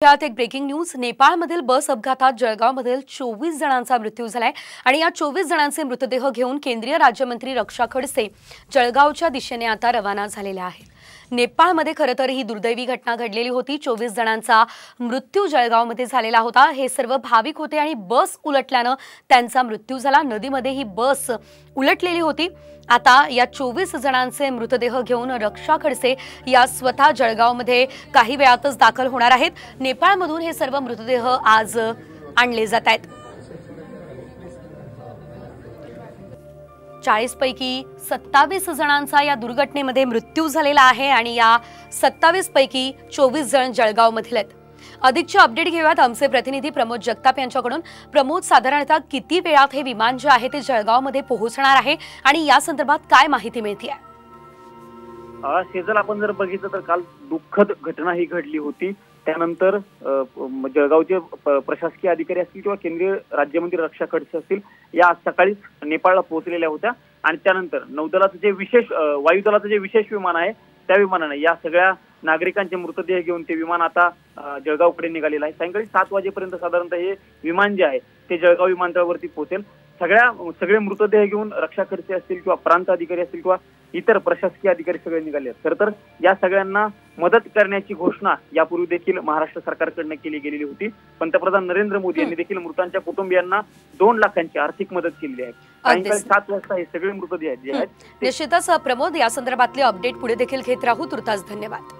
यात एक breaking news. नेपाळमधील बस अपघातात जळगावमधील 24 जणांचा मृत्यू झालाय आणि या 24 जणांचे मृतदेह घेऊन केंद्रीय राज्यमंत्री रक्षा खडसे जळगावच्या दिशेने आता रवाना झालेले आहेत। नेपाळमध्ये खरतर ही दुर्दैवी घटना घडलेली होती। 24 जणांचा मृत्यू जळगावमध्ये झालेला होता। हे सर्व भाविक होते आणि बस उलटल्याने त्यांचा मृत्यू झाला। नदीमध्ये ही बस उलटलेली होती। आता या 24 जणांचे मृतदेह घेऊन रक्षा खडसे या स्वतः जळगावमध्ये काही वेळातच दाखल होणार आहेत। नेपाळमधून हे सर्व मृतदेह आज आणले जात आहेत। 40 पैकी 27 जणांचा या दुर्घटनेमध्ये मृत्यू झालेला आहे आणि या 27 पैकी 24 जण जळगावमधील आहेत। अधिकचे अपडेट घेऊयात आमचे प्रतिनिधी प्रमोद जगताप यांच्याकडून। प्रमोद, साधारणतः किती वेळात हे विमान जे आहे ते जळगावमध्ये पोहोचणार आहे आणि या संदर्भात काय माहिती मिळते आहे? शेजल, आपण जर बघितलं तर काल दुःखद घटना ही घडली होती। त्यानंतर जळगावचे प्रशासकीय अधिकारी असतील किंवा केंद्रीय राज्यमंत्री रक्षा खडसे असतील या सकाळीच नेपाळला पोहोचलेल्या होत्या आणि त्यानंतर नौदलाचं जे विशेष वायुदलाचं जे विशेष विमान आहे त्या विमानाने या सगळ्या नागरिकांचे मृतदेह घेऊन ते विमान आता जळगावकडे निघालेलं आहे। सायंकाळी 7 वाजेपर्यंत साधारणतः हे विमान जे आहे ते जळगाव विमानतळावरती पोहोचेल। सगळे मृतदेह घेऊन रक्षा खडसे असतील किंवा प्रांत अधिकारी असतील किंवा इतर प्रशासकीय अधिकारी सगळे निघाले आहेत। खरं तर या सगळ्यांना मदत करण्याची घोषणा यापूर्वी देखील महाराष्ट्र सरकारकडून केली गेलेली होती। पंतप्रधान नरेंद्र मोदी यांनी देखील मृतांच्या कुटुंबियांना 2 लाखांची आर्थिक मदत केली आहे। सायंकाळी 7 वाजता हे सगळे मृतदेह जे आहेत निश्चितच प्रमोद, या संदर्भातले अपडेट पुढे देखील घेत राहू। तुर्तास धन्यवाद।